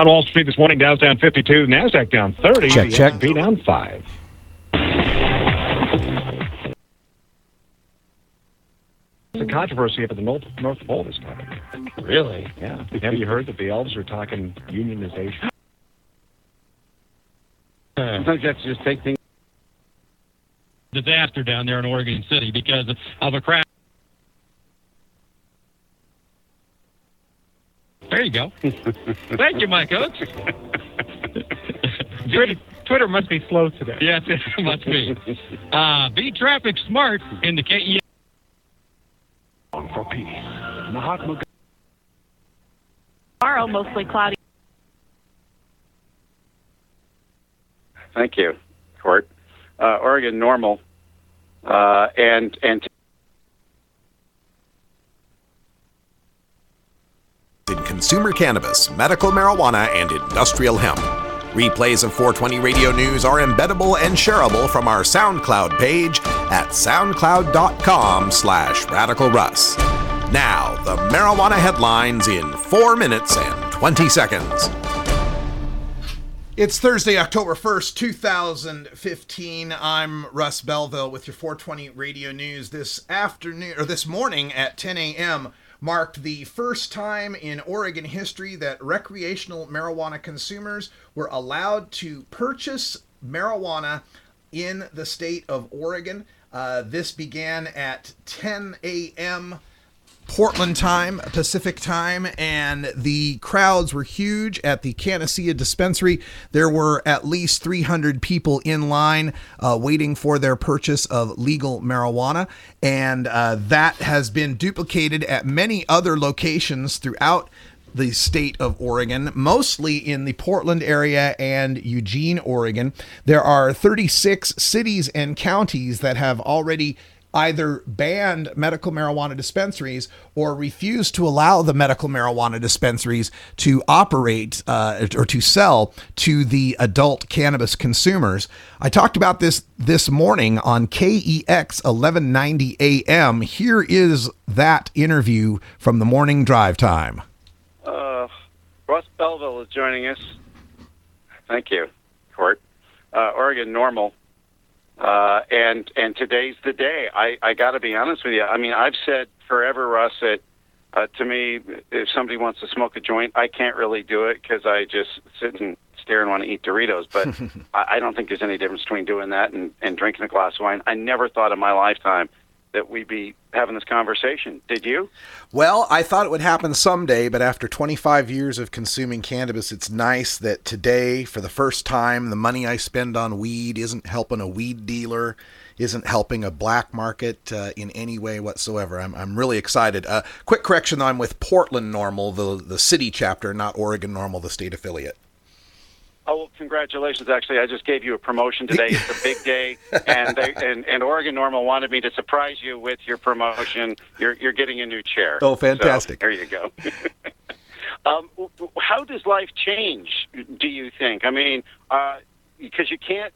On Wall Street this morning, Dow's down 52, NASDAQ down 30, Check. S&P down 5. The controversy up at the North Pole this time. Really? Yeah. Have you heard that the elves are talking unionization? Sometimes you have to just take things. Disaster down there in Oregon City because of a crash. There you go. Thank you, Mike Oates. Twitter must be slow today. Yes, it must be. Be traffic smart in the KE. For peace. Tomorrow, mostly cloudy. Thank you, Court. Oregon normal, and in consumer cannabis, medical marijuana, and industrial hemp. Replays of 420 Radio News are embeddable and shareable from our SoundCloud page at soundcloud.com/RadicalRuss. Now, the marijuana headlines in 4 minutes and 20 seconds. It's Thursday, October 1st, 2015. I'm Russ Belville with your 420 Radio News. This morning at 10 a.m. marked the first time in Oregon history that recreational marijuana consumers were allowed to purchase marijuana in the state of Oregon. This began at 10 a.m. Portland time, Pacific time, and the crowds were huge at the Canassia dispensary. There were at least 300 people in line waiting for their purchase of legal marijuana, and that has been duplicated at many other locations throughout the state of Oregon, mostly in the Portland area and Eugene, Oregon. There are 36 cities and counties that have already either banned medical marijuana dispensaries or refused to allow the medical marijuana dispensaries to operate or to sell to the adult cannabis consumers. I talked about this morning on KEX 1190 AM. Here is that interview from the morning drive time. Russ Belville is joining us. Thank you, Court. Oregon normal. And today's the day. I got to be honest with you. I mean, I've said forever, Russ, that to me, if somebody wants to smoke a joint, I can't really do it because I just sit and stare and want to eat Doritos. But I don't think there's any difference between doing that and drinking a glass of wine. I never thought in my lifetime that we'd be having this conversation. Did you? Well, I thought it would happen someday, but after 25 years of consuming cannabis, it's nice that today, for the first time, the money I spend on weed isn't helping a weed dealer, isn't helping a black market in any way whatsoever. I'm really excited. Quick correction, though, I'm with Portland Normal, the city chapter, not Oregon Normal, the state affiliate. Oh, well, congratulations. Actually, I just gave you a promotion today. It's a big day, and Oregon Normal wanted me to surprise you with your promotion. You're getting a new chair. Oh, fantastic. So, there you go. How does life change, do you think? I mean, because you can't,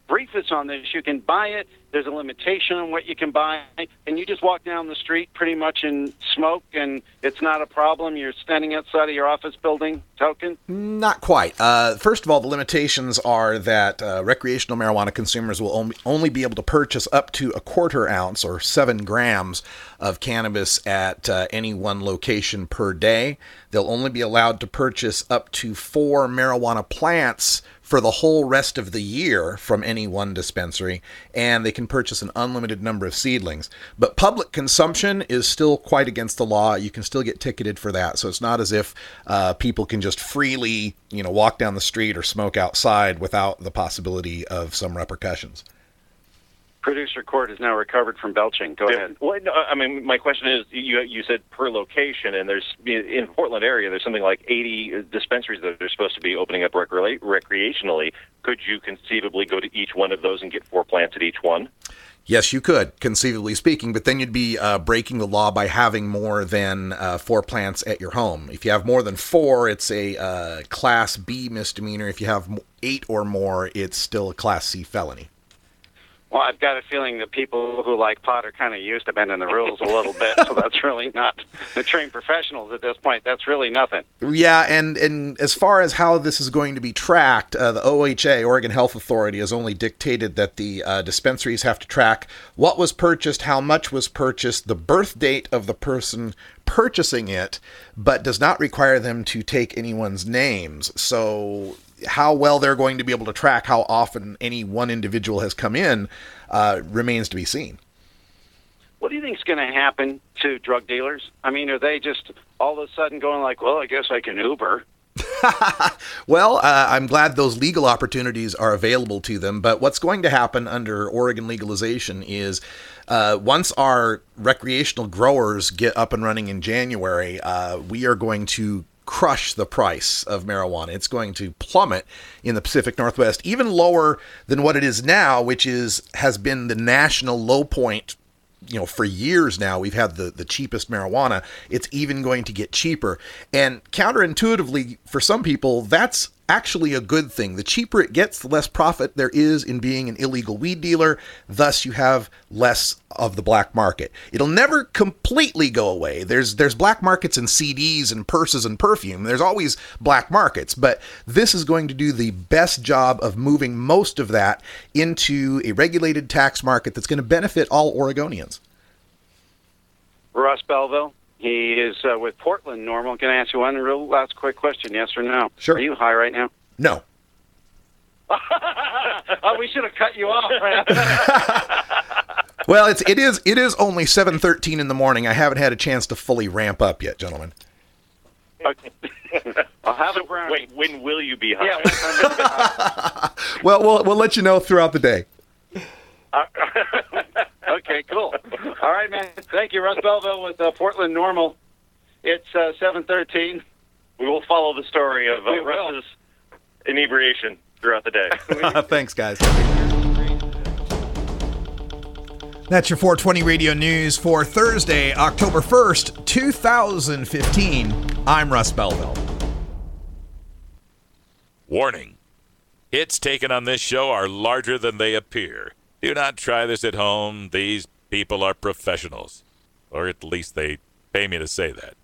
brief us on this. You can buy it. There's a limitation on what you can buy. And you just walk down the street pretty much and smoke, and it's not a problem. You're standing outside of your office building, token? Not quite. First of all, the limitations are that recreational marijuana consumers will only be able to purchase up to a quarter ounce or 7 grams of cannabis at any one location per day. They'll only be allowed to purchase up to 4 marijuana plants for the whole rest of the year from any one dispensary, and they can purchase an unlimited number of seedlings. But public consumption is still quite against the law. You can still get ticketed for that, so it's not as if people can just freely, walk down the street or smoke outside without the possibility of some repercussions. Producer Court is now recovered from belching. Go ahead. Well, no, my question is, you said per location, and there's in Portland area, there's something like 80 dispensaries that are supposed to be opening up recreationally. Could you conceivably go to each one of those and get 4 plants at each one? Yes, you could, conceivably speaking, but then you'd be breaking the law by having more than 4 plants at your home. If you have more than 4, it's a Class B misdemeanor. If you have 8 or more, it's still a Class C felony. Well, I've got a feeling that people who like pot are kind of used to bending the rules a little bit, so that's really not the trained professionals at this point. That's really nothing. Yeah, and as far as how this is going to be tracked, the OHA, Oregon Health Authority, has only dictated that the dispensaries have to track what was purchased, how much was purchased, the birth date of the person purchasing it, but does not require them to take anyone's names. So how well they're going to be able to track how often any one individual has come in remains to be seen. What do you think is going to happen to drug dealers? I mean, are they just all of a sudden going like, well, I guess I can Uber? Well, I'm glad those legal opportunities are available to them, but what's going to happen under Oregon legalization is once our recreational growers get up and running in January, we are going to crush the price of marijuana. It's going to plummet in the Pacific Northwest, even lower than what it is now, which has been the national low point. For years now, we've had the cheapest marijuana. It's even going to get cheaper. And counterintuitively, for some people, that's actually a good thing. The cheaper it gets, the less profit there is in being an illegal weed dealer. Thus, you have less of the black market. It'll never completely go away. There's black markets in CDs and purses and perfume. There's always black markets, but this is going to do the best job of moving most of that into a regulated tax market that's going to benefit all Oregonians. Russ Belville, he is with Portland Normal. Can I ask you one real last quick question, yes or no? Sure. Are you high right now? No. Oh, we should have cut you off, man. Well, it is only 7:13 in the morning. I haven't had a chance to fully ramp up yet, gentlemen. Okay. I'll have it around. Wait, when will you be high? Yeah, Well, we'll let you know throughout the day. Okay, cool. All right, man. Thank you, Russ Belville with Portland Normal. It's 7:13. We will follow the story of Russ's inebriation throughout the day. Thanks, guys. That's your 420 Radio News for Thursday, October 1st, 2015. I'm Russ Belville. Warning. Hits taken on this show are larger than they appear. Do not try this at home. These people are professionals. Or at least they pay me to say that.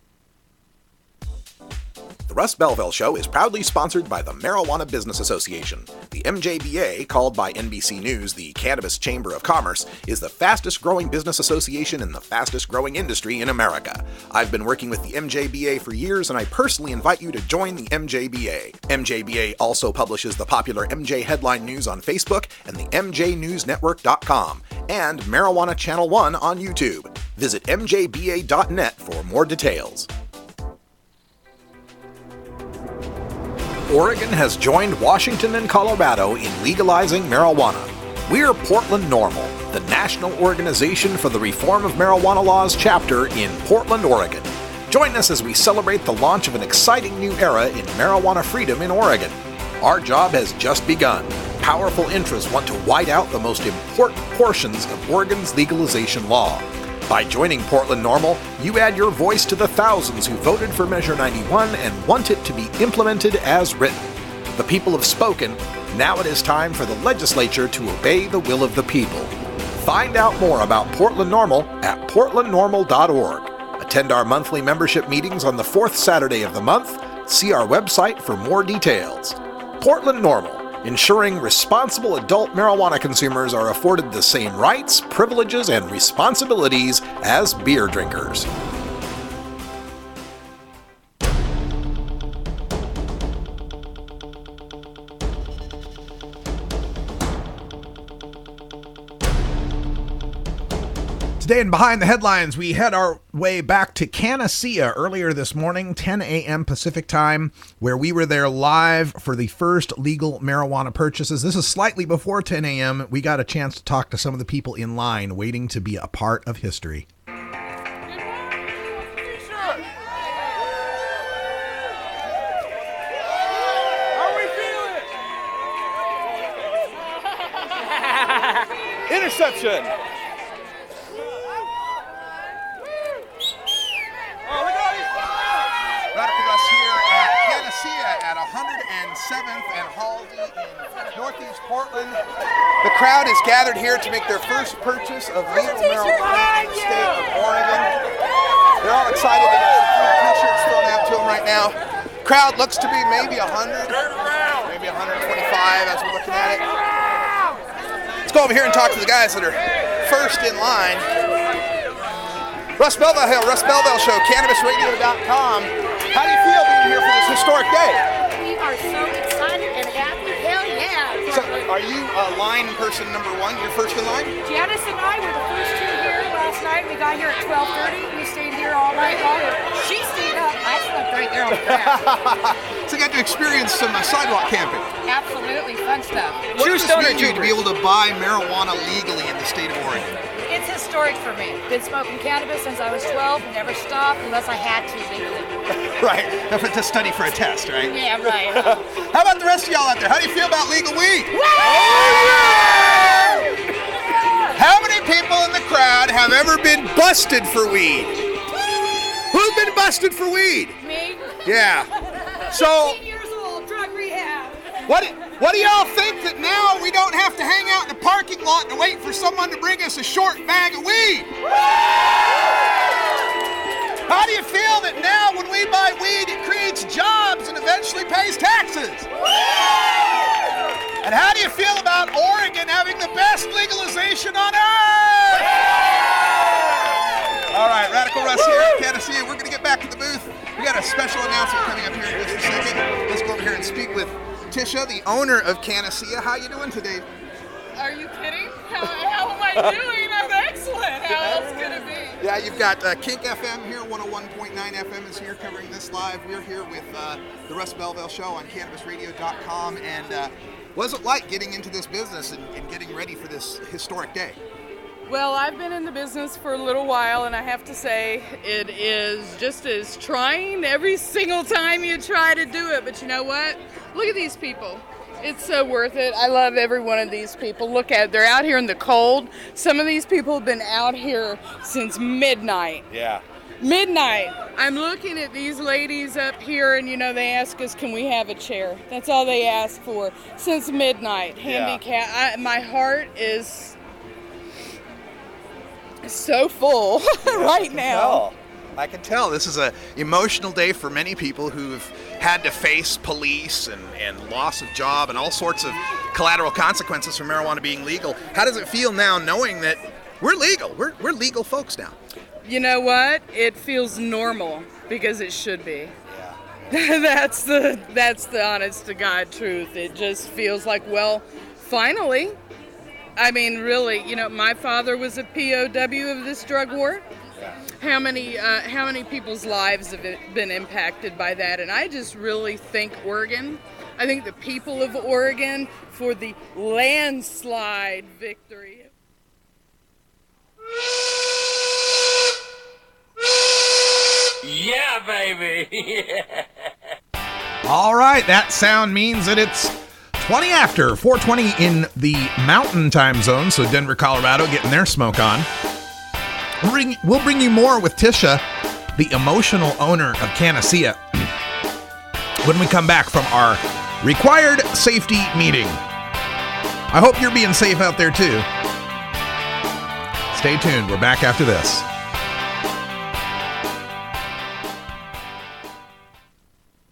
The Russ Belville Show is proudly sponsored by the Marijuana Business Association. The MJBA, called by NBC News the Cannabis Chamber of Commerce, is the fastest growing business association in the fastest growing industry in America. I've been working with the MJBA for years, and I personally invite you to join the MJBA. MJBA also publishes the popular MJ Headline News on Facebook and the MJNewsNetwork.com, and Marijuana Channel 1 on YouTube. Visit mjba.net for more details. Oregon has joined Washington and Colorado in legalizing marijuana. We're Portland Normal, the national organization for the reform of marijuana laws chapter in Portland, Oregon. Join us as we celebrate the launch of an exciting new era in marijuana freedom in Oregon. Our job has just begun. Powerful interests want to white out the most important portions of Oregon's legalization law. By joining Portland Normal, you add your voice to the thousands who voted for Measure 91 and want it to be implemented as written. The people have spoken. Now it is time for the legislature to obey the will of the people. Find out more about Portland Normal at portlandnormal.org. Attend our monthly membership meetings on the fourth Saturday of the month. See our website for more details. Portland Normal, ensuring responsible adult marijuana consumers are afforded the same rights, privileges, and responsibilities as beer drinkers. Today and behind the headlines, we head our way back to Canassia earlier this morning, 10 a.m. Pacific time, where we were there live for the first legal marijuana purchases. This is slightly before 10 a.m. We got a chance to talk to some of the people in line waiting to be a part of history. Interception! Radical Russ here at Canassia at 107th and Halsey in Northeast Portland. The crowd is gathered here to make their first purchase of legal marijuana in the state of Oregon. They're all excited. They got some t-shirts thrown out to them right now. Crowd looks to be maybe 100, maybe 125 as we're looking at it. Let's go over here and talk to the guys that are first in line. Russ Belville here, Russ Belville Show, CannabisRadio.com. How do you feel being here for this historic day? We are so excited and happy. Hell yeah. So, are you line person number one? You're first in line? Janice and I were the first two here last night. We got here at 12:30. We stayed here all night long. She stayed up. I slept right there on the ground. So you got to experience some sidewalk camping. Absolutely fun stuff. What does this mean to you to be able to buy marijuana legally in the state of Oregon? It's historic for me. Been smoking cannabis since I was 12. Never stopped unless I had to legally. Right. To study for a test, right? Yeah, right. How about the rest of y'all out there? How do you feel about legal weed? Oh, yeah! How many people in the crowd have ever been busted for weed? Who's been busted for weed? Me. Yeah. So, 18 years old, drug rehab. what do y'all think that now we don't have to hang out in the parking lot and wait for someone to bring us a short bag of weed? How do you feel that now when we buy weed, it creates jobs and eventually pays taxes? And how do you feel about Oregon having the best legalization on earth? All right, Radical Russ here at Canada. We're going to get back to the booth. We got a special announcement coming up here in just a second. Let's go over here and speak with Tisha, the owner of Canacea. How you doing today? Are you kidding? How am I doing? I'm excellent. How else could it be? Yeah, you've got Kink FM here, 101.9 FM is here covering this live. We're here with the Russ Belville Show on CannabisRadio.com. And what's it like getting into this business and getting ready for this historic day? Well, I've been in the business for a little while, and I have to say it is just as trying every single time you try to do it. But you know what? Look at these people. It's so worth it. I love every one of these people. Look at it. They're out here in the cold. Some of these people have been out here since midnight. Yeah. Midnight. I'm looking at these ladies up here, and they ask us, can we have a chair? That's all they ask for since midnight. Handicap. My heart is so full right now. I can tell this is an emotional day for many people who've had to face police and loss of job and all sorts of collateral consequences from marijuana being legal. How does it feel now knowing that we're legal? We're legal folks now. You know what? It feels normal because it should be. Yeah. That's the honest to God truth. It just feels like, well, finally. I mean, really, my father was a POW of this drug war. How many people's lives have been impacted by that? And I just really think Oregon, I think the people of Oregon for the landslide victory. Yeah, baby. Yeah. All right, that sound means that it's 20 after 4:20 in the Mountain Time Zone, so Denver, Colorado, getting their smoke on. We'll bring you more with Tisha, the emotional owner of Canacea, when we come back from our required safety meeting. I hope you're being safe out there too. Stay tuned. We're back after this.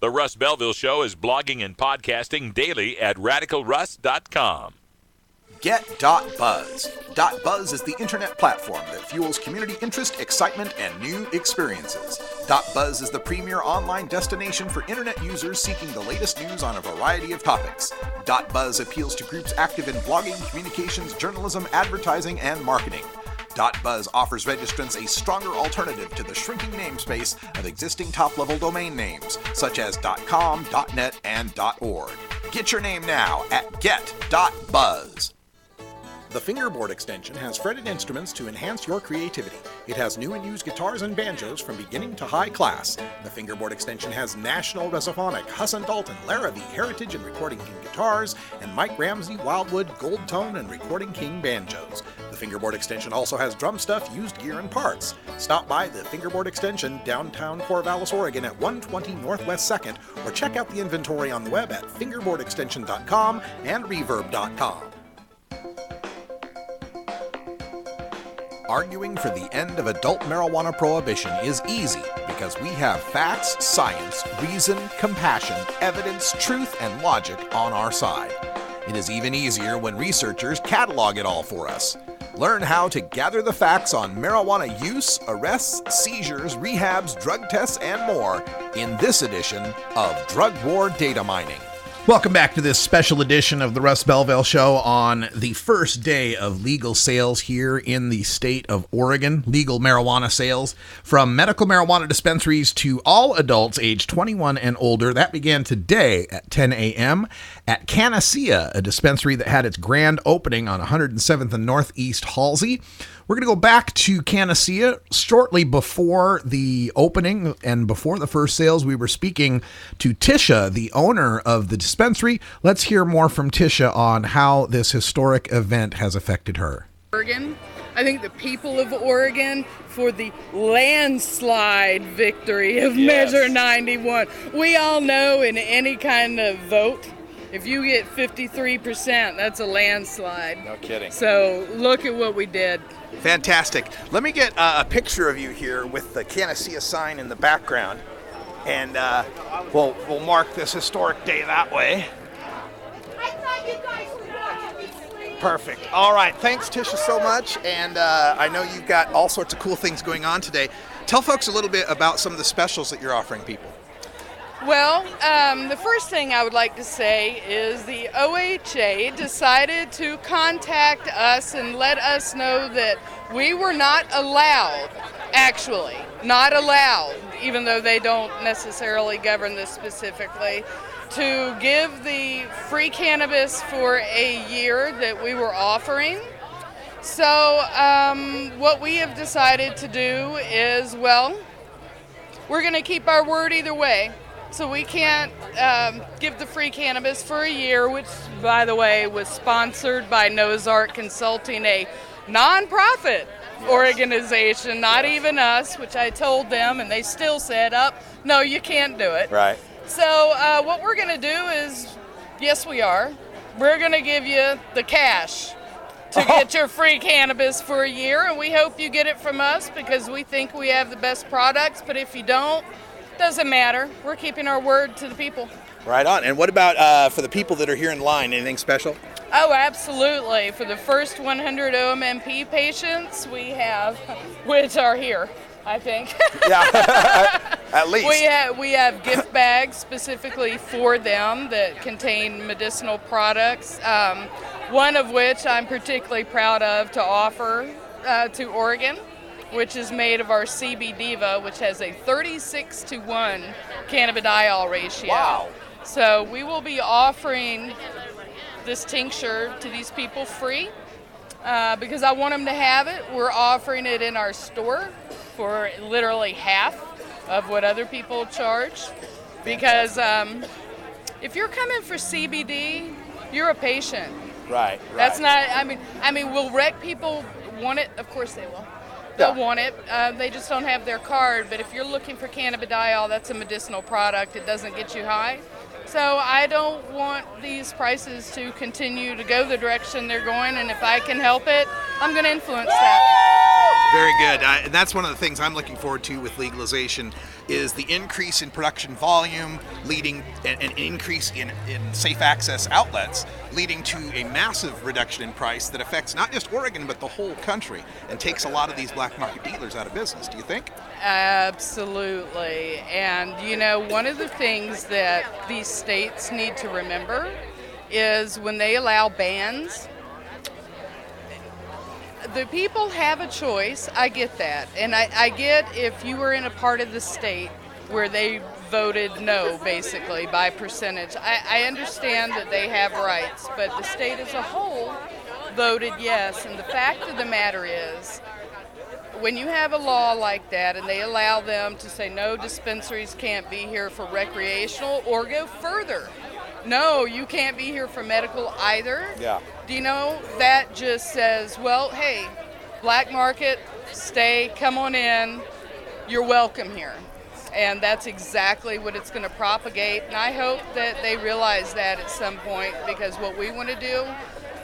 The Russ Belville Show is blogging and podcasting daily at RadicalRuss.com. Get.Buzz. .Buzz is the internet platform that fuels community interest, excitement, and new experiences. .Buzz is the premier online destination for internet users seeking the latest news on a variety of topics. .Buzz appeals to groups active in blogging, communications, journalism, advertising, and marketing. .Buzz offers registrants a stronger alternative to the shrinking namespace of existing top-level domain names, such as .com, .net, and .org. Get your name now at get.buzz. The Fingerboard extension has fretted instruments to enhance your creativity. It has new and used guitars and banjos from beginning to high class. The Fingerboard extension has National Resophonic, Husson Dalton, Larrabee, Heritage and Recording King guitars, and Mike Ramsey, Wildwood, Gold Tone, and Recording King banjos. The Fingerboard Extension also has drum stuff, used gear, and parts. Stop by the Fingerboard Extension, downtown Corvallis, Oregon at 120 Northwest 2nd, or check out the inventory on the web at fingerboardextension.com and reverb.com. Arguing for the end of adult marijuana prohibition is easy because we have facts, science, reason, compassion, evidence, truth, and logic on our side. It is even easier when researchers catalog it all for us. Learn how to gather the facts on marijuana use, arrests, seizures, rehabs, drug tests, and more in this edition of Drug War Data Mining. Welcome back to this special edition of the Russ Belville Show on the first day of legal sales here in the state of Oregon. Legal marijuana sales from medical marijuana dispensaries to all adults aged 21 and older. That began today at 10 a.m. at Canassia, a dispensary that had its grand opening on 107th and Northeast Halsey. We're going to go back to Canassia shortly before the opening and before the first sales. We were speaking to Tisha, the owner of the dispensary. Let's hear more from Tisha on how this historic event has affected her. Oregon. I think the people of Oregon for the landslide victory of Measure 91. We all know in any kind of vote, if you get 53%, that's a landslide. No kidding. So look at what we did. Fantastic. Let me get a picture of you here with the Canassia sign in the background, and we'll mark this historic day that way. I thought you guys were going to be free. Perfect. All right. Thanks, Tisha, so much. And I know you've got all sorts of cool things going on today. Tell folks a little bit about some of the specials that you're offering people. Well, the first thing I would like to say is the OHA decided to contact us and let us know that we were not allowed, actually, not allowed, even though they don't necessarily govern this specifically, to give the free cannabis for a year that we were offering. So what we have decided to do is, well, we're going to keep our word either way. So we can't give the free cannabis for a year, which, by the way, was sponsored by Nozark Consulting, a nonprofit organization, not even us, which I told them, and they still said, no, you can't do it. Right. So what we're going to do is, yes, we are. We're going to give you the cash to get your free cannabis for a year, and we hope you get it from us because we think we have the best products, but if you don't, doesn't matter. We're keeping our word to the people. Right on. And what about for the people that are here in line? Anything special? Oh, absolutely. For the first 100 OMMP patients we have, which are here, I think. Yeah, at least. We have gift bags specifically for them that contain medicinal products, one of which I'm particularly proud of to offer to Oregon, which is made of our CB Diva, which has a 36-to-1 cannabidiol ratio. Wow. So we will be offering this tincture to these people free because I want them to have it. We're offering it in our store for literally half of what other people charge because if you're coming for CBD, you're a patient. Right. That's not, I mean, will rec people want it? Of course they will. They'll want it. They just don't have their card. But if you're looking for cannabidiol, that's a medicinal product. It doesn't get you high. So I don't want these prices to continue to go the direction they're going. And if I can help it, I'm going to influence that. Very good. And that's one of the things I'm looking forward to with legalization is the increase in production volume, leading an increase in safe access outlets, leading to a massive reduction in price that affects not just Oregon, but the whole country and takes a lot of these black market dealers out of business. Do you think? Absolutely. And, you know, one of the things that these states need to remember is when they allow bans, the people have a choice. I get that. And I get if you were in a part of the state where they voted no, basically, by percentage. I understand that they have rights, but the state as a whole voted yes. And the fact of the matter is, when you have a law like that and they allow them to say no, dispensaries can't be here for recreational or go further no, you can't be here for medical either. Yeah. Do you know, that just says, well, hey, black market, stay, come on in, you're welcome here. And that's exactly what it's going to propagate. And I hope that they realize that at some point, because what we want to do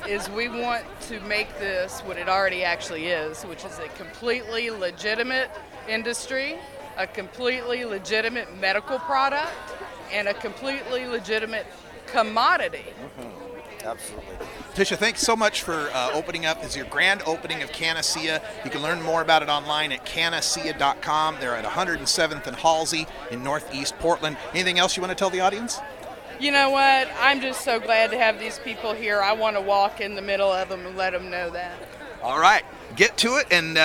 is we want to make this what it already actually is, which is a completely legitimate industry, a completely legitimate medical product, and a completely legitimate commodity. Absolutely. Tisha, thanks so much for opening up. This is your grand opening of Canasea. You can learn more about it online at canasea.com. They're at 107th and Halsey in Northeast Portland. Anything else you want to tell the audience? You know what? I'm just so glad to have these people here. I want to walk in the middle of them and let them know that. All right. Get to it, and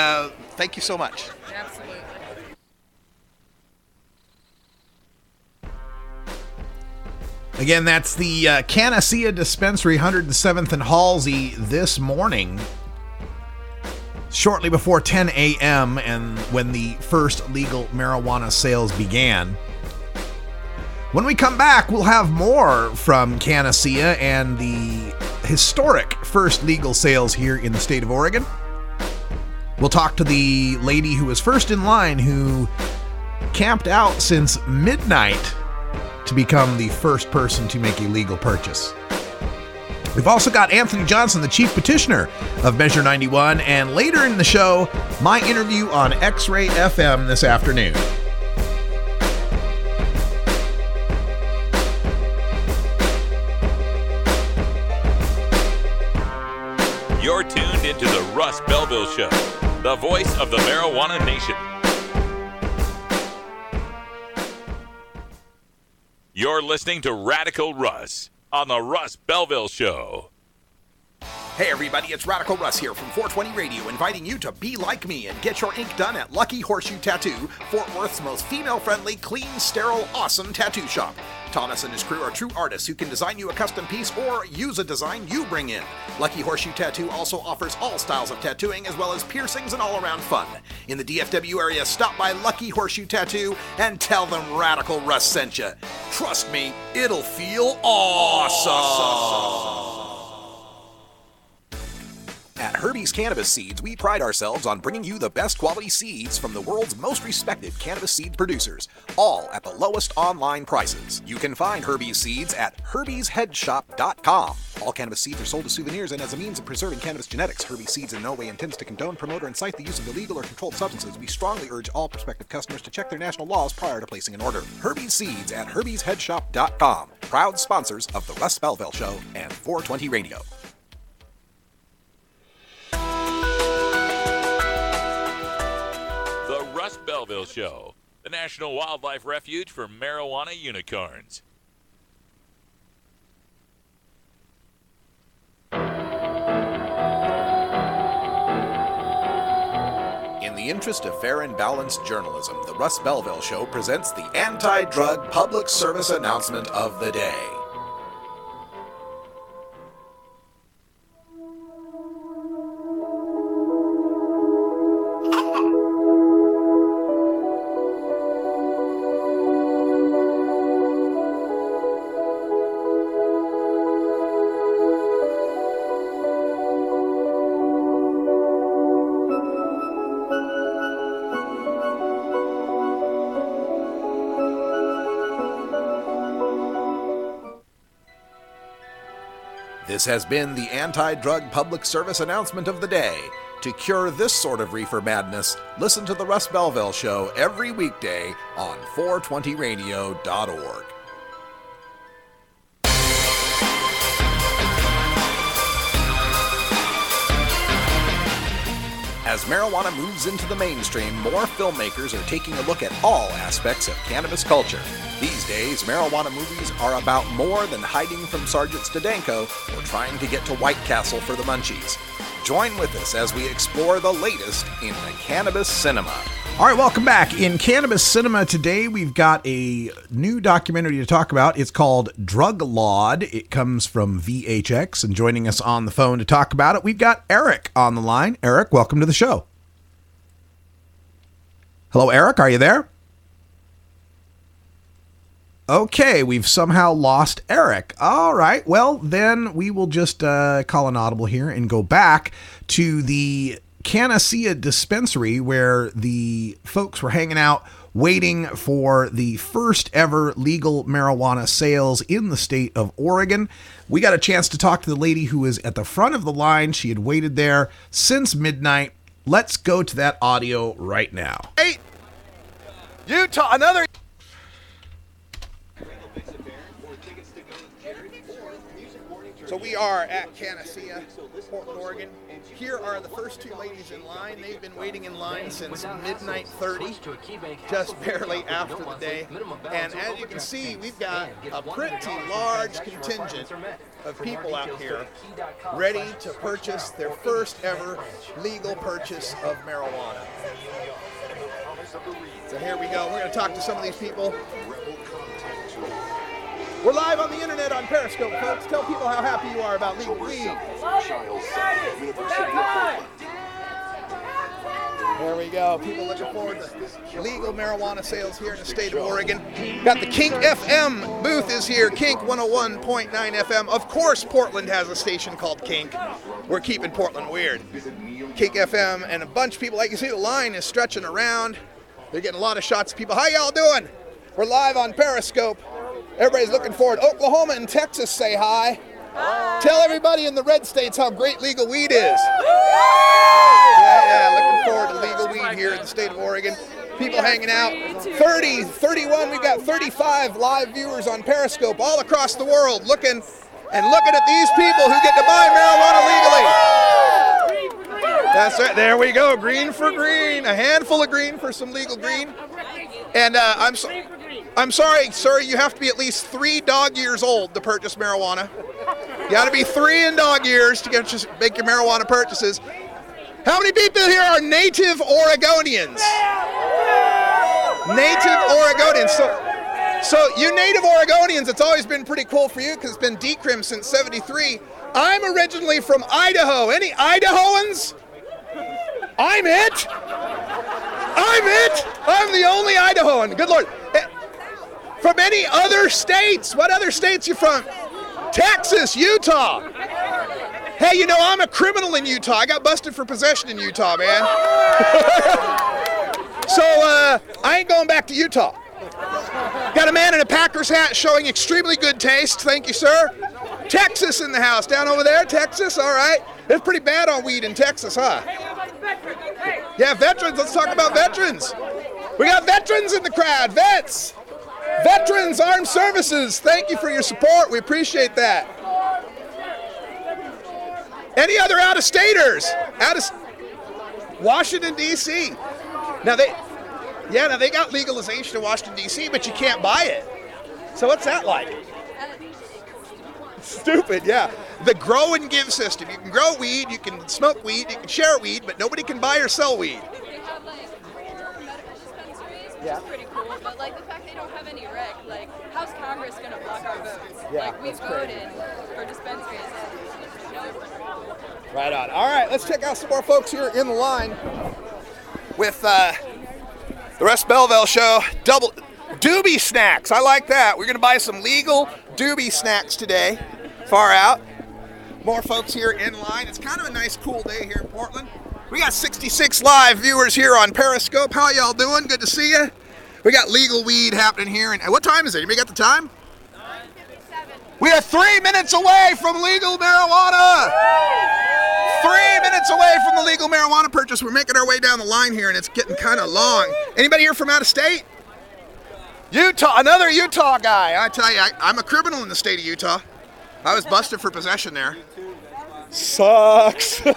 thank you so much. Absolutely. Again, that's the Canasea Dispensary, 107th and Halsey, this morning, shortly before 10 a.m., and when the first legal marijuana sales began. When we come back, we'll have more from Canasea and the historic first legal sales here in the state of Oregon. We'll talk to the lady who was first in line, who camped out since midnight to become the first person to make a legal purchase. We've also got Anthony Johnson, the chief petitioner of Measure 91, and later in the show, my interview on X-Ray FM this afternoon. You're tuned into the Russ Belville Show, the voice of the marijuana nation. You're listening to Radical Russ on the Russ Belville Show. Hey everybody, it's Radical Russ here from 420 Radio, inviting you to be like me and get your ink done at Lucky Horseshoe Tattoo, Fort Worth's most female-friendly, clean, sterile, awesome tattoo shop. Thomas and his crew are true artists who can design you a custom piece or use a design you bring in. Lucky Horseshoe Tattoo also offers all styles of tattooing as well as piercings and all-around fun. In the DFW area, stop by Lucky Horseshoe Tattoo and tell them Radical Russ sent you. Trust me, it'll feel awesome. At Herbie's Cannabis Seeds, we pride ourselves on bringing you the best quality seeds from the world's most respected cannabis seed producers, all at the lowest online prices. You can find Herbie's Seeds at herbiesheadshop.com. All cannabis seeds are sold as souvenirs and as a means of preserving cannabis genetics. Herbie's Seeds in no way intends to condone, promote, or incite the use of illegal or controlled substances. We strongly urge all prospective customers to check their national laws prior to placing an order. Herbie's Seeds at herbiesheadshop.com. Proud sponsors of the Russ Belville Show and 420 Radio. The Russ Belville Show, the National Wildlife Refuge for marijuana unicorns. In the interest of fair and balanced journalism, the Russ Belville Show presents the anti-drug public service announcement of the day. This has been the anti-drug public service announcement of the day. To cure this sort of reefer madness, listen to the Russ Belville Show every weekday on 420radio.org. As marijuana moves into the mainstream, more filmmakers are taking a look at all aspects of cannabis culture. These days, marijuana movies are about more than hiding from Sergeant Stadenko or trying to get to White Castle for the munchies. Join with us as we explore the latest in the cannabis cinema. All right, welcome back. In Cannabis Cinema today, we've got a new documentary to talk about. It's called Drug Laud. It comes from VHX, and joining us on the phone to talk about it, we've got Eric on the line. Eric, welcome to the show. Hello, Eric. Are you there? Okay, we've somehow lost Eric. All right, well, then we will just call an audible here and go back to the Canassia dispensary where the folks were hanging out waiting for the first ever legal marijuana sales in the state of Oregon. We got a chance to talk to the lady who was at the front of the line. She had waited there since midnight. Let's go to that audio right now. Hey, Utah, another... So we are at Canassia, Portland, Oregon. Here are the first two ladies in line. They've been waiting in line since midnight 30, just barely after the day. And as you can see, we've got a pretty large contingent of people out here ready to purchase their first ever legal purchase of marijuana. So here we go. We're going to talk to some of these people. We're live on the internet on Periscope, folks. Tell people how happy you are about legal weed. There we go. People looking forward to legal marijuana sales here in the state of Oregon. Got the Kink FM booth is here. Kink 101.9 FM. Of course, Portland has a station called Kink. We're keeping Portland weird. Kink FM and a bunch of people. Like you see, the line is stretching around. They're getting a lot of shots of people. How y'all doing? We're live on Periscope. Everybody's looking forward. Oklahoma and Texas say hi. Tell everybody in the red states how great legal weed is. Yeah, looking forward to legal weed here in the state of Oregon. People hanging out. 30, 31, we've got 35 live viewers on Periscope all across the world looking at these people who get to buy marijuana legally. That's right. There we go. Green for green. A handful of green for some legal green. And I'm sorry, sir, you have to be at least 3 dog years old to purchase marijuana. You got to be 3 in dog years to make your marijuana purchases. How many people here are native Oregonians? Native Oregonians. So you native Oregonians, it's always been pretty cool for you because it's been decrim since '73. I'm originally from Idaho. Any Idahoans? I'm it. I'm the only Idahoan. Good Lord. From any other states? What other states you from? Texas, Utah. Hey, you know, I'm a criminal in Utah. I got busted for possession in Utah, man. So, I ain't going back to Utah. Got a man in a Packers hat showing extremely good taste. Thank you, sir. Texas in the house. Down over there, Texas. All right. It's pretty bad on weed in Texas, huh? Yeah, veterans. Let's talk about veterans. We got veterans in the crowd. Vets. Veterans, Armed Services, thank you for your support. We appreciate that. Any other out-of-staters? Washington, D.C. Now they got legalization in Washington, D.C., but you can't buy it. So what's that like? Stupid, yeah. The grow and give system. You can grow weed, you can smoke weed, you can share weed, but nobody can buy or sell weed. They have like 4 medical dispensaries, which Yeah. is pretty cool. But like the fact they don't have any rec, like how's Congress gonna block our votes? Yeah, like we that's voted for dispensaries. Right on. All right, let's check out some more folks here in the line with the Russ Belville show. Double doobie snacks. I like that. We're gonna buy some legal doobie snacks today. Far out. More folks here in line. It's kind of a nice, cool day here in Portland. We got 66 live viewers here on Periscope. How y'all doing? Good to see you. We got legal weed happening here. And what time is it? Anybody got the time? 9:57. We are 3 minutes away from legal marijuana. 3 minutes away from the legal marijuana purchase. We're making our way down the line here, and it's getting kind of long. Anybody here from out of state? Utah, another Utah guy. I tell you, I'm a criminal in the state of Utah. I was busted for possession there. Sucks. And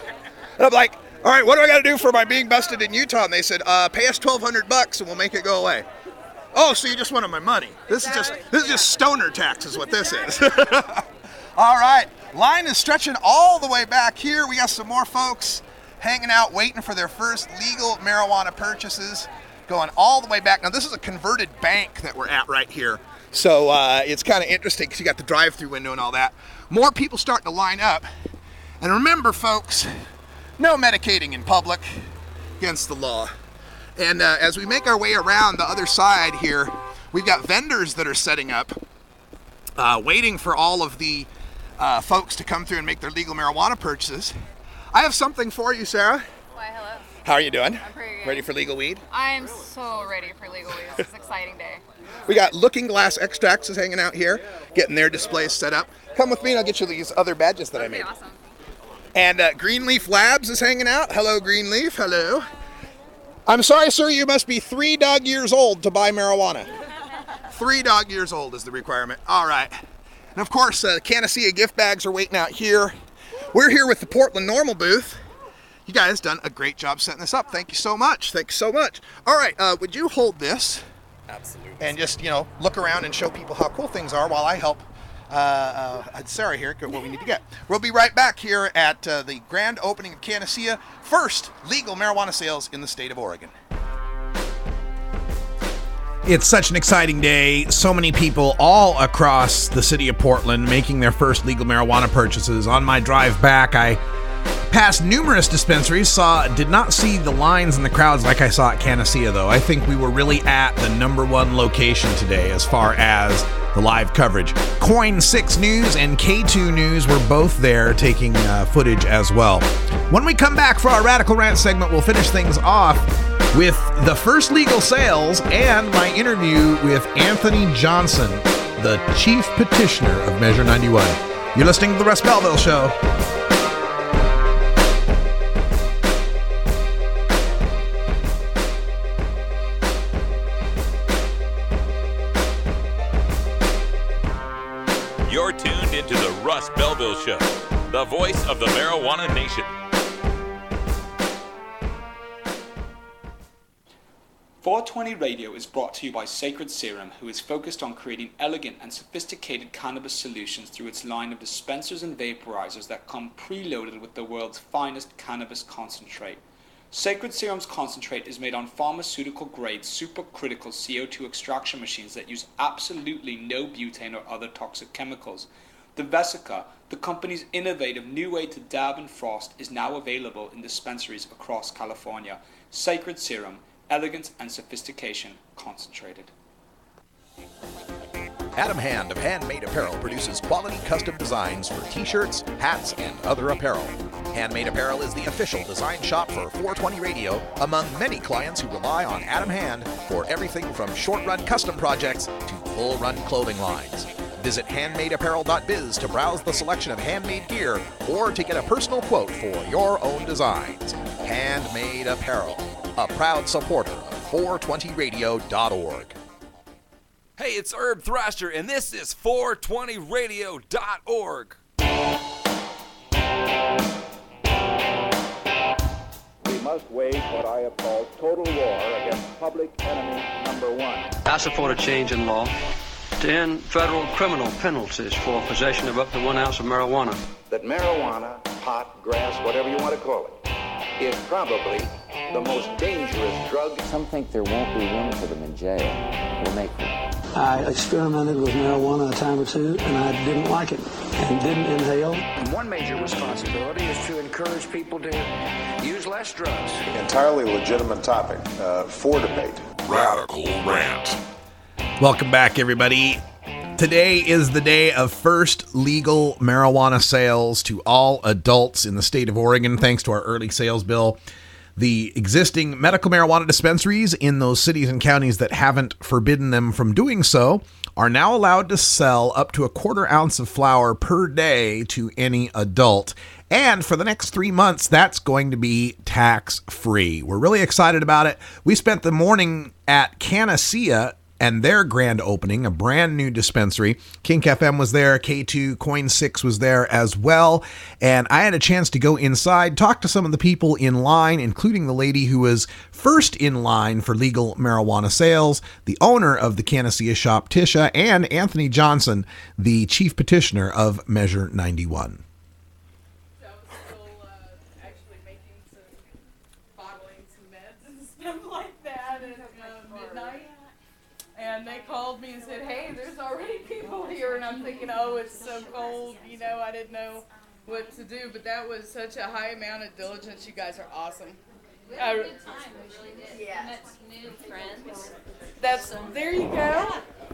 I'm like, all right, what do I got to do for my being busted in Utah? And they said, pay us $1,200 and we'll make it go away. Oh, so you just wanted my money? This is just stoner tax, is what this is. All right, line is stretching all the way back here. We got some more folks hanging out, waiting for their first legal marijuana purchases, going all the way back. Now, this is a converted bank that we're at right here. So it's kind of interesting because you got the drive-through window and all that. More people starting to line up. And remember, folks, no medicating in public, against the law. And as we make our way around the other side here, We've got vendors that are setting up, waiting for all of the folks to come through and make their legal marijuana purchases. I have something for you, Sarah. Why, hello. How are you doing? I'm pretty good. Ready for legal weed? I'm so ready for legal weed. This is an exciting day. We got Looking Glass Extracts is hanging out here, getting their displays set up. Come with me and I'll get you these other badges that I made. Awesome. And Greenleaf Labs is hanging out. Hello, Greenleaf. Hello. I'm sorry, sir, you must be 3 dog years old to buy marijuana. 3 dog years old is the requirement. All right. And of course, Canassia gift bags are waiting out here. We're here with the Portland Normal booth. You guys done a great job setting this up. Thank you so much. Thank you so much. All right, would you hold this? Absolutely. And just, look around and show people how cool things are while I help Sarah here get what we need to get. We'll be right back here at the grand opening of Canassia, first legal marijuana sales in the state of Oregon. It's such an exciting day. So many people all across the city of Portland making their first legal marijuana purchases. On my drive back, I passed numerous dispensaries, did not see the lines and the crowds like I saw at Canassia, though. I think we were really at the #1 location today as far as the live coverage. Coin 6 News and K2 News were both there taking footage as well. When we come back for our Radical Rant segment, we'll finish things off with the first legal sales and my interview with Anthony Johnson, the chief petitioner of Measure 91. You're listening to The Russ Belville Show. You're tuned into the Russ Belville Show, the voice of the marijuana nation. 420 Radio is brought to you by Sacred Serum, who is focused on creating elegant and sophisticated cannabis solutions through its line of dispensers and vaporizers that come preloaded with the world's finest cannabis concentrate. Sacred Serum's concentrate is made on pharmaceutical-grade supercritical CO2 extraction machines that use absolutely no butane or other toxic chemicals. The Vesica, the company's innovative new way to dab and frost, is now available in dispensaries across California. Sacred Serum, elegance and sophistication concentrated. Adam Hand of Handmade Apparel produces quality custom designs for t-shirts, hats, and other apparel. Handmade Apparel is the official design shop for 420 Radio, among many clients who rely on Adam Hand for everything from short-run custom projects to full-run clothing lines. Visit handmadeapparel.biz to browse the selection of handmade gear or to get a personal quote for your own designs. Handmade Apparel, a proud supporter of 420radio.org. Hey, it's Herb Thrasher, and this is 420radio.org. We must wage what I have called total war against public enemy number one. I support a change in law to end federal criminal penalties for possession of up to 1 ounce of marijuana. That marijuana, pot, grass, whatever you want to call it, is probably the most dangerous drug. Some think there won't be room for them in jail. We'll make them. I experimented with marijuana a time or two, and I didn't like it and didn't inhale. One major responsibility is to encourage people to use less drugs. Entirely legitimate topic for debate. Radical Rant. Welcome back, everybody. Today is the day of first legal marijuana sales to all adults in the state of Oregon, thanks to our early sales bill. The existing medical marijuana dispensaries in those cities and counties that haven't forbidden them from doing so are now allowed to sell up to a 1/4 ounce of flower per day to any adult. And for the next 3 months, that's going to be tax-free. We're really excited about it. We spent the morning at Canassia and their grand opening, a brand new dispensary. Kink FM was there, K2, Coin 6 was there as well, and I had a chance to go inside, talk to some of the people in line, including the lady who was first in line for legal marijuana sales, the owner of the Canassia shop, Tisha, and Anthony Johnson, the chief petitioner of Measure 91. And they called me and said, hey, there's already people here. And I'm thinking, oh, it's so cold. You know, I didn't know what to do. But that was such a high amount of diligence. You guys are awesome. We had a good time. We really did. Yeah. We met some new friends. there you go.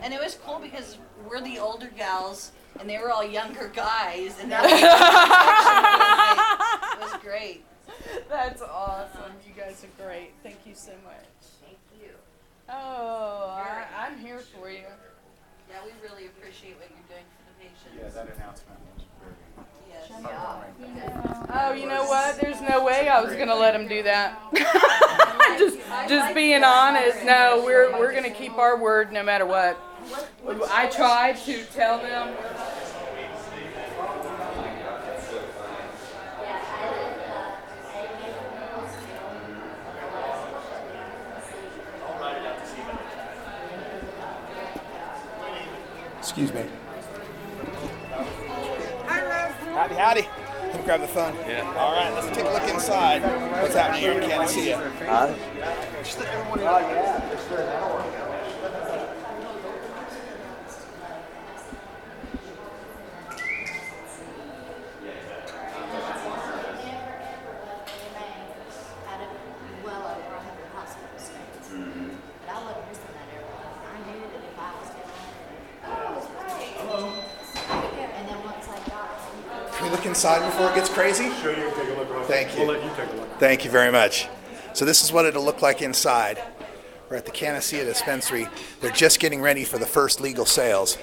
And it was cool because we're the older gals and they were all younger guys, and that was great. That's awesome. You guys are great. Thank you so much. Thank you. Oh, I'm here for you. Yeah, we really appreciate what you're doing for the patients. Yeah, that announcement was very Oh, you know what? There's no way I was gonna let him do that. just being honest. No, we're gonna keep our word no matter what. I tried to tell them. Excuse me. Howdy, howdy. Let me grab the phone. Yeah. All right, let's take a look inside. What's happening here in Canassia? Can we look inside before it gets crazy? Sure, you can take a look. Thank you. We'll let you take a look. Thank you very much. So this is what it'll look like inside. We're at the Canassia dispensary. They're just getting ready for the first legal sales.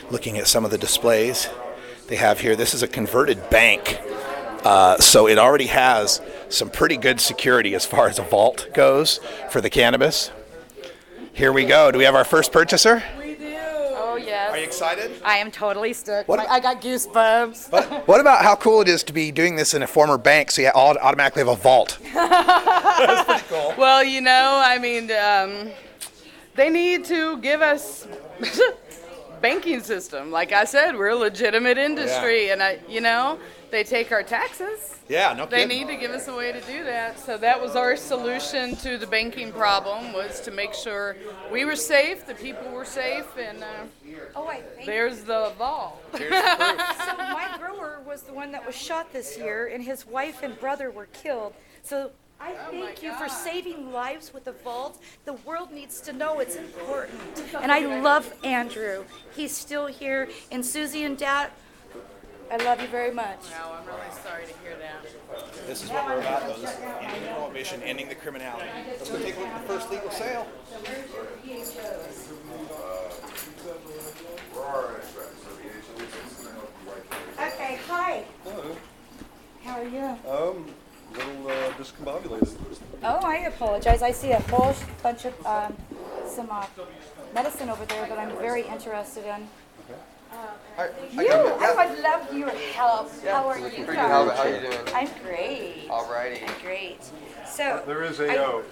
Looking at some of the displays they have here. This is a converted bank, so it already has some pretty good security as far as a vault goes for the cannabis. Here we go. Do we have our first purchaser? We do. Oh, yes. Are you excited? I am totally stoked. What- I got goosebumps. What about how cool it is to be doing this in a former bank so you automatically have a vault? That's pretty cool. Well, you know, I mean, they need to give us banking system. Like I said, we're a legitimate industry, and they take our taxes. Yeah, no They kidding. need to give us a way to do that. So that was our solution to the banking problem, was to make sure we were safe, the people were safe, and there's the vault. So my grower was the one that was shot this year, and his wife and brother were killed. So I thank you for saving lives with the vault. The world needs to know it's important. And I love Andrew. He's still here. And Susie and Dad, I love you very much. No, I'm really sorry to hear that. This is what we're about, though. This is ending the prohibition, ending the criminality. Let's go take a look at the first legal sale. Okay, hi. Hello. How are you? A little discombobulated. Oh, I apologize. I see a whole bunch of some medicine over there that I'm very interested in. I would love your help. How are you? How are you doing? I'm great. Alrighty. I'm great. So There is a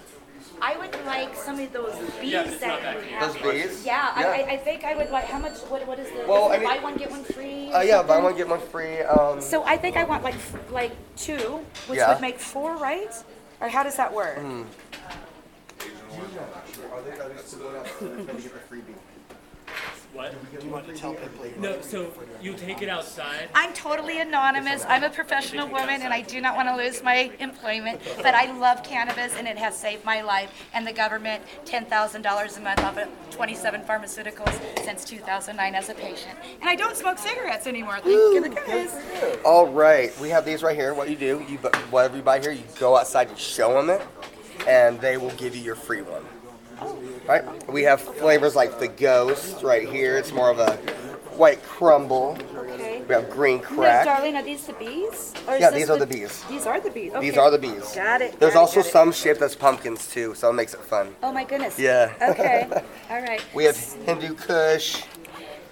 I would like some of those bees that you have. Those bees? Yeah, Yeah. I think I would like. How much? What is the? Well, is it I mean- buy one get one free. Or Yeah, buy something? one get one free. So I think I want like two, which Yeah. would make four, right? Or how does that work? What? Do you want to tell people? No, so you take it outside. I'm totally anonymous. I'm a professional woman and I do not want to lose my employment, but I love cannabis and it has saved my life and the government $10,000 a month off of 27 pharmaceuticals since 2009 as a patient. And I don't smoke cigarettes anymore. Thank you, guys. All right, we have these right here. What you do, whatever you buy here, you go outside and show them it, and they will give you your free one. Right? We have flavors like the Ghost right here. It's more of a white crumble. Okay. We have green Now, crack. darling, are these the bees? Or is Yeah, this these are the bees. These are the bees. Okay. These are the bees. Got it. There's got it, also got it. some shaped as pumpkins too, so it makes it fun. Oh my goodness. Yeah. Okay. All right. We have Hindu Kush,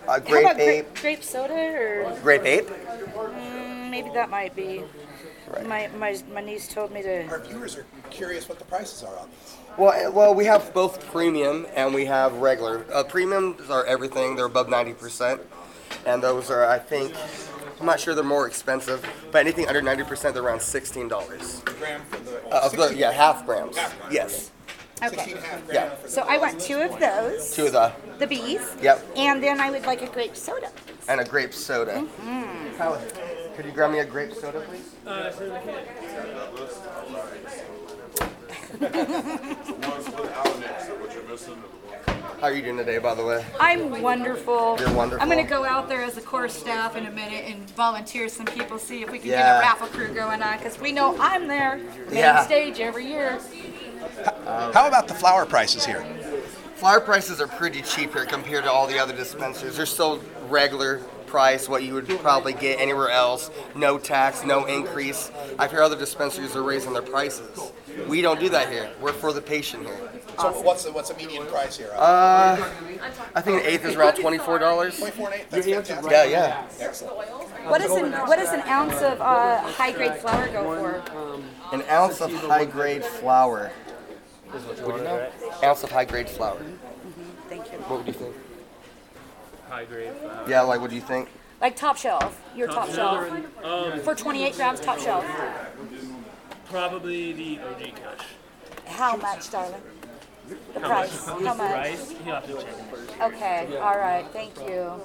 How grape about ape. grape soda or? Grape ape? Maybe that might be. My niece told me to. Our viewers are curious what the prices are on these. Well, we have both premium and we have regular. Premiums are everything. They're above 90%, and those are, I think, I'm not sure they're more expensive, but anything under 90%, they're around $16. Gram for Yeah, half grams. Yes. Okay. Yeah. So I want 2 of those. 2 of the bees. Yep. And then I would like a grape soda. And a grape soda. Tyler, could you grab me a grape soda, please? How are you doing today, by the way? I'm wonderful. You're wonderful. I'm going to go out there as a core staff in a minute and volunteer some people, see if we can get Yeah. a raffle crew going on, because we know I'm there, main Yeah. stage every year. How about the flower prices here? Flower prices are pretty cheap here compared to all the other dispensaries. They're still regular price, what you would probably get anywhere else. No tax, no increase. I've heard other dispensaries are raising their prices. We don't do that here. We're for the patient here. So what's the median price here? I think an eighth is around $24. 24 and 8. That's fantastic. Yeah. Excellent. What does an ounce of high-grade flour go for? An ounce of high-grade flour. What do you know? Ounce of high-grade flour. Thank you. What would you think? High grade flour. Yeah, like what do you think? Like top shelf, your top shelf. For 28 grams, top shelf. Probably the OG Kush. How much, darling? The price. How much? Price? You have to check it first. Okay, all right, thank you.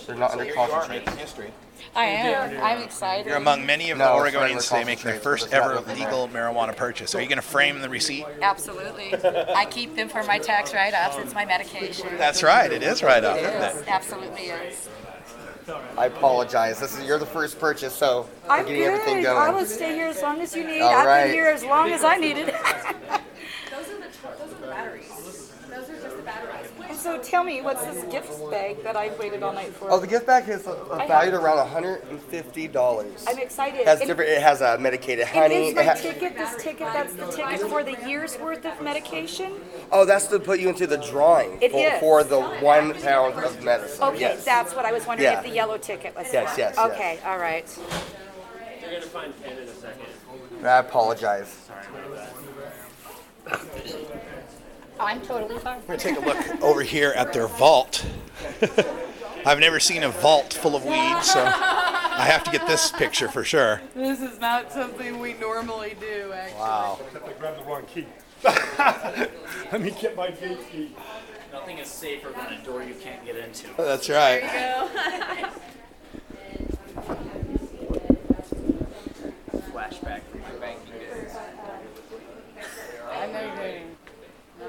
They're not under concentrate. History. I am. I'm excited. You're among many of the No, it's Oregonians today making their concentrate, first but it's not ever nothing legal marijuana purchase. Are you going to frame the receipt? Absolutely. I keep them for my tax write-offs. It's my medication. That's right. It is right up, It isn't is. it? Absolutely is. I apologize. You're the first purchase, so we're I'm getting everything good. going. I will stay here as long as you need. All I've right. been here as long as I needed. Those are the batteries. Those are just the batteries. And so tell me, what's this gift bag that I waited all night for? Oh, the gift bag is valued around $150. I'm excited. It has different. It has medicated honey. And is my ticket, this ticket, that's the ticket for the year's worth of medication? Oh, that's to put you into the drawing It is. for the 1 pound of medicine. Okay, Yes. that's what I was wondering Yeah. if the yellow ticket was Yes, for. yes, Okay, all right. You're gonna find Ken in a second. I apologize. I'm totally fine. We're going to take a look over here at their vault. I've never seen a vault full of weed, so I have to get this picture for sure. This is not something we normally do, actually. Wow. I grabbed the wrong key. Let me get my gate key. Nothing is safer than a door you can't get into. That's right. Flashback from my banking days. I know you're dating. It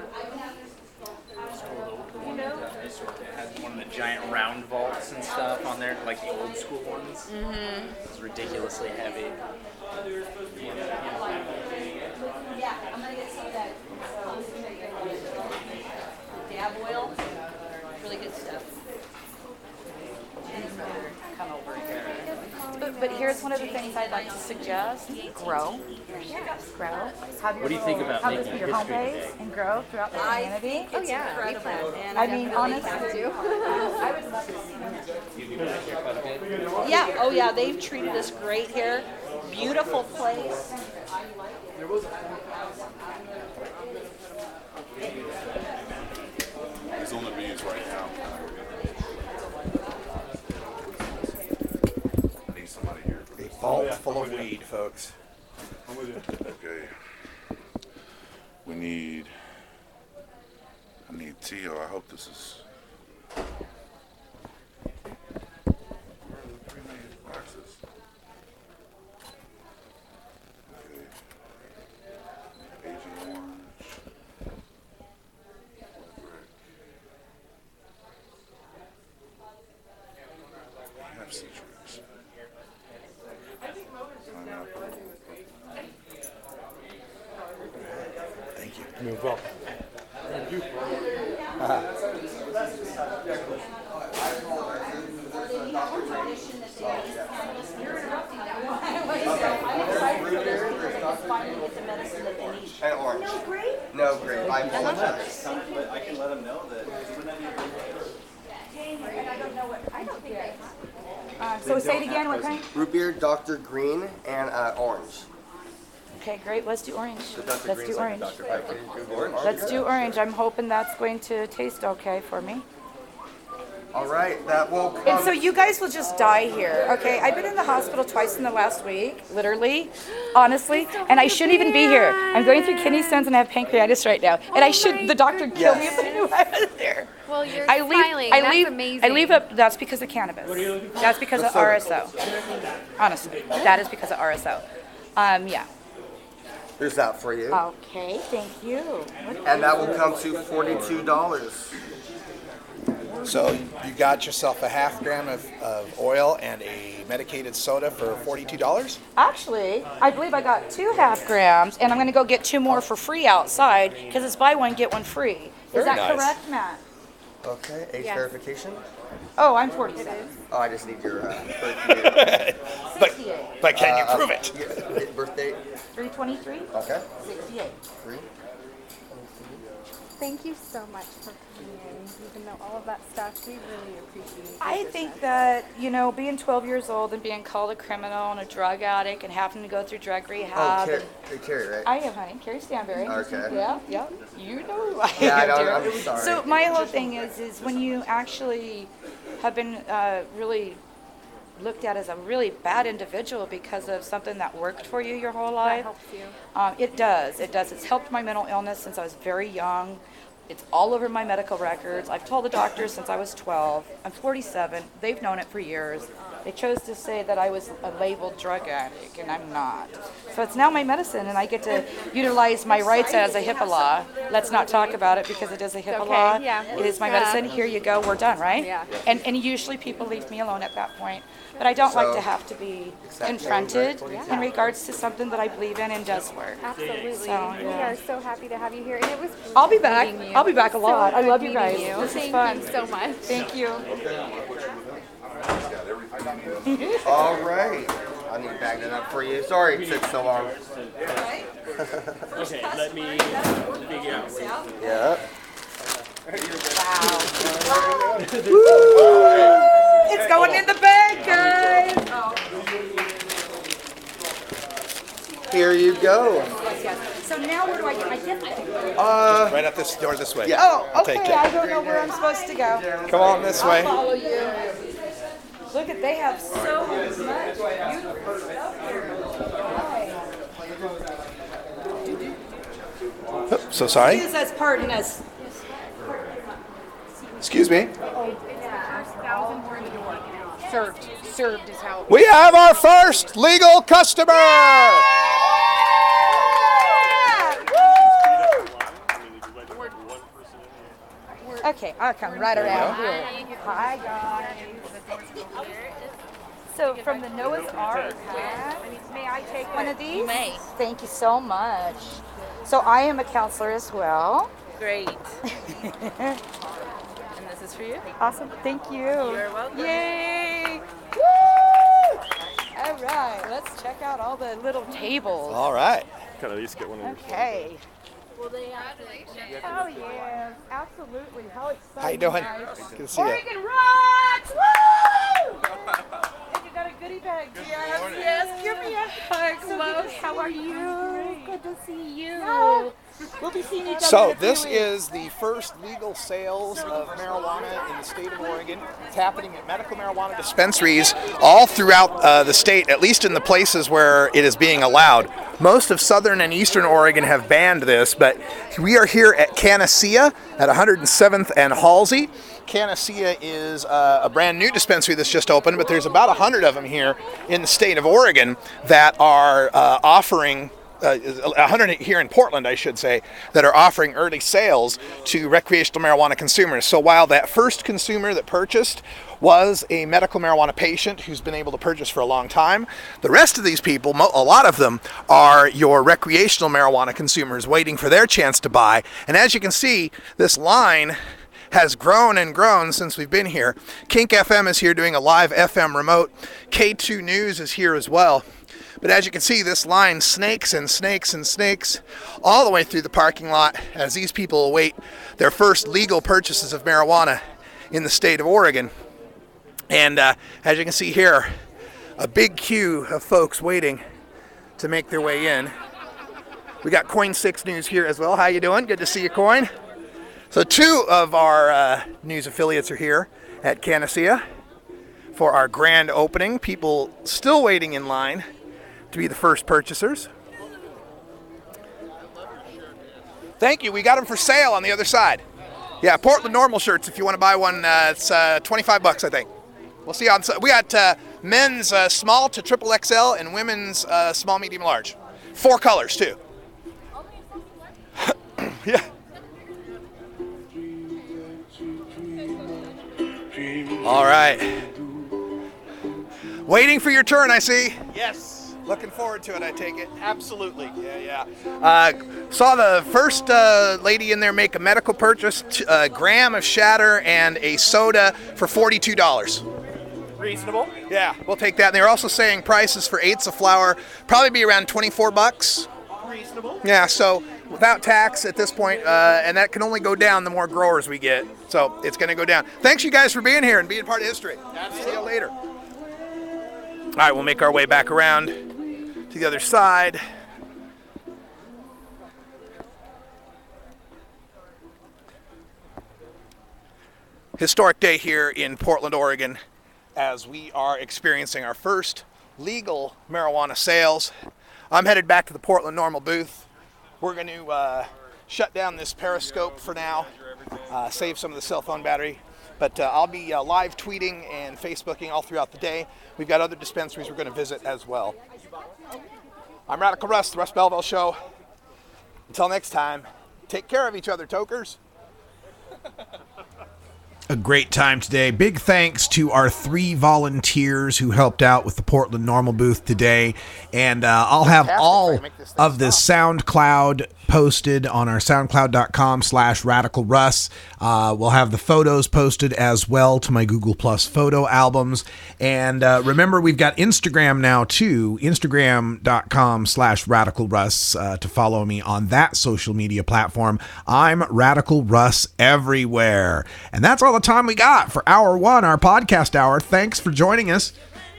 had one of the giant round vaults and stuff on there, like the old school ones. Mm-hmm. It was ridiculously heavy. Yeah, I'm gonna get some of that dab oil. Really good stuff. Come over here. But here's one of the things I'd like to suggest. Grow. Grow. Have What do you think about have this making be your home history base today? and grow throughout the I community. think it's incredible. And I mean, honestly, have to. I would love to see that. Yeah, oh yeah, they've treated us great here. Beautiful place. He's on the bees right now. I need somebody here. A vault full of weed, folks. Okay. We need. I need Tio. I hope this is. Where are the 3 million boxes? Okay. Agent Orange. I have citrus. Pineapple. Thank you. You're welcome. Thank you. And orange. No grape. I apologize. I can let him know that. So say it again, what kind? Root beer, Dr. Green, and orange. Okay, great. Let's do orange. So Dr. Let's Green's do like orange. Dr. Piper. Let's do orange. I'm hoping that's going to taste okay for me. All right, that will come. And so you guys will just die here, okay? I've been in the hospital twice in the last week, literally, honestly, and I shouldn't even be here. I'm going through kidney stones and I have pancreatitis right now, and the doctor would kill me if I knew I was there. Well, you're smiling. That's amazing. I leave up. That's because of cannabis. That's because of RSO. Honestly, that is because of RSO. Yeah. There's that for you. Okay, thank you. And that will come to $42. So you got yourself a half gram of oil and a medicated soda for $42? Actually, I believe I got 2.5 grams, and I'm going to go get 2 more for free outside because it's buy one, get one free. Very Is that nice. correct, Matt? Okay, age Yes. verification. Oh, I'm 47. Oh, I just need your birthday. But can you prove it? Birthday. 323? Okay. 68. 3. Thank you so much for coming in. Even though all of that stuff, we really appreciate it. I think that, being 12 years old and being called a criminal and a drug addict and having to go through drug rehab. Carrie, right? I am, honey. Carrie Stanberry. Okay. Yeah. You know who I Yeah, I am, know. dear. I'm sorry. So my whole thing is when you actually have been really looked at as a really bad individual because of something that worked for you your whole life. That helps you. It does. It's helped my mental illness since I was very young. It's all over my medical records. I've told the doctors since I was 12. I'm 47. They've known it for years. They chose to say that I was a labeled drug addict, and I'm not. So it's now my medicine, and I get to utilize my rights as a HIPAA law. Let's not talk about it because it is a HIPAA Okay, law. yeah. It is my medicine. Here you go. We're done, right? Yeah. And usually people leave me alone at that point. But I don't like So- to have to be confronted in regards to something that I believe in and does work. Absolutely. So, We are so happy to have you here, and it was. I'll be back. meeting you. I'll be back a So lot. I good love you meeting guys. you. This is Thank fun. you so much. Thank you. All right. I need to bag that up for you. Sorry it took so long. Okay, let me figure out. Yeah. It's going in the bag, guys. Here you go. Yes. So now where do I get my gift? Right out this door this way. Yeah. Oh, I'll okay. take it. I don't know where I'm supposed to go. Come on this way. I'll follow you. Look at, they have so much beautiful stuff here. So sorry. Excuse us, pardon us. Excuse me. Served is how. We have our first legal customer. Okay, I'll come right around here. Hi, guys. So from the Noah's Ark, huh? May I take one of these? You may. Thank you so much. So I am a counselor as well. Great. And this is for you. Awesome. Thank you. You're welcome. Yay! Woo! All right, let's check out all the little tables. All right. Can I at least get one of yours? Okay. Well, they have to. Oh yeah, absolutely. How exciting! How you doing? guys. Good to see you. Oregon rocks! Woo! And you got a goodie bag. Yes, give me a hug, love. How are you? Good to see you. We'll be seeing each other. So in a few this weeks. is the first legal sales of marijuana in the state of Oregon. It's happening at medical marijuana dispensaries all throughout the state, at least in the places where it is being allowed. Most of southern and eastern Oregon have banned this, but we are here at Canassia at 107th and Halsey. Canassia is a brand new dispensary that's just opened, but there's about 100 of them here in the state of Oregon that are offering 100 here in Portland, I should say, that are offering early sales to recreational marijuana consumers. So while that first consumer that purchased was a medical marijuana patient who's been able to purchase for a long time, the rest of these people, a lot of them, are your recreational marijuana consumers waiting for their chance to buy. And as you can see, this line has grown and grown since we've been here. Kink FM is here doing a live FM remote. K2 News is here as well. But as you can see, this line snakes and snakes and snakes all the way through the parking lot as these people await their first legal purchases of marijuana in the state of Oregon. And as you can see here, a big queue of folks waiting to make their way in. We got Coin 6 News here as well. How you doing? Good to see you, Coin. So 2 of our news affiliates are here at Canassia for our grand opening. People still waiting in line to be the first purchasers. Thank you. We got them for sale on the other side. Yeah, Portland Normal shirts. If you want to buy one, it's $25, I think. We'll see you on. We got men's small to triple XL and women's small, medium, large. 4 colors too. Yeah. All right. Waiting for your turn, I see. Yes. Looking forward to it, I take it. Absolutely. Yeah. Saw the first lady in there make a medical purchase, a gram of shatter and a soda for $42. Reasonable. Yeah, we'll take that. And they're also saying prices for 8ths of flour probably be around $24. Reasonable. Yeah, so without tax at this point, and that can only go down the more growers we get. So it's going to go down. Thanks you guys for being here and being part of history. Absolutely. See you later. All right, we'll make our way back around to the other side. Historic day here in Portland, Oregon, as we are experiencing our first legal marijuana sales. I'm headed back to the Portland Normal booth. We're going to shut down this Periscope for now, save some of the cell phone battery. But I'll be live tweeting and Facebooking all throughout the day. We've got other dispensaries we're going to visit as well. I'm Radical Russ, the Russ Belville Show. Until next time, take care of each other, tokers. A great time today. Big thanks to our 3 volunteers who helped out with the Portland Normal booth today. And I'll have all of the SoundCloud posted on our soundcloud.com/radicalruss. We'll have the photos posted as well to my Google Plus photo albums. And remember, we've got Instagram now too, instagram.com/radicalruss to follow me on that social media platform. I'm Radical Russ everywhere. And that's all the time we got for hour 1, our podcast hour. Thanks for joining us.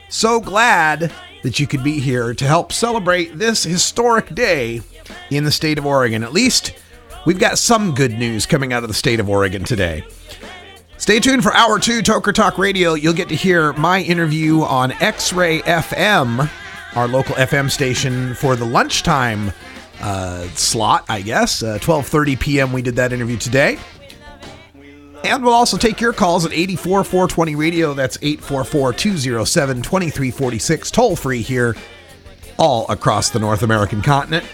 So glad that you could be here to help celebrate this historic day in the state of Oregon. At least we've got some good news coming out of the state of Oregon today. Stay tuned for hour 2, Toker Talk Radio. You'll get to hear my interview on X-Ray FM, our local FM station, for the lunchtime slot, I guess. 12:30 p.m. we did that interview today. And we'll also take your calls at 84-420 radio. That's 844-207-2346. Toll free here all across the North American continent.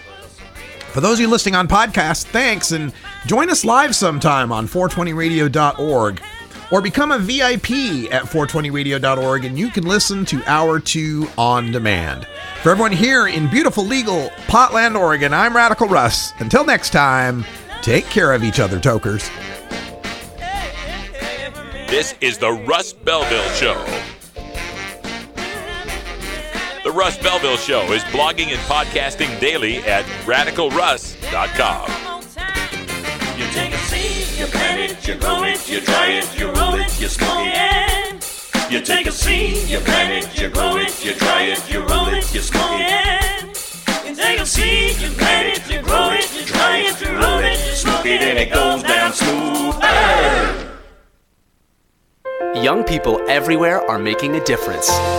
For those of you listening on podcast, thanks, and join us live sometime on 420radio.org or become a VIP at 420radio.org and you can listen to Hour 2 on demand. For everyone here in beautiful, legal Portland, Oregon, I'm Radical Russ. Until next time, take care of each other, tokers. This is the Russ Belville Show. The Russ Belville Show is blogging and podcasting daily at radicalruss.com. You take a seed, you plant it, you grow it, you dry it, you roll it, you smoke it. You take a seed, you plant it, you grow it, you dry it, you roll it, you smoke it. You take a seed, you plant it, you grow it, you dry it, you roll it, you smoke it, and it goes down smooth. Young people everywhere are making a difference.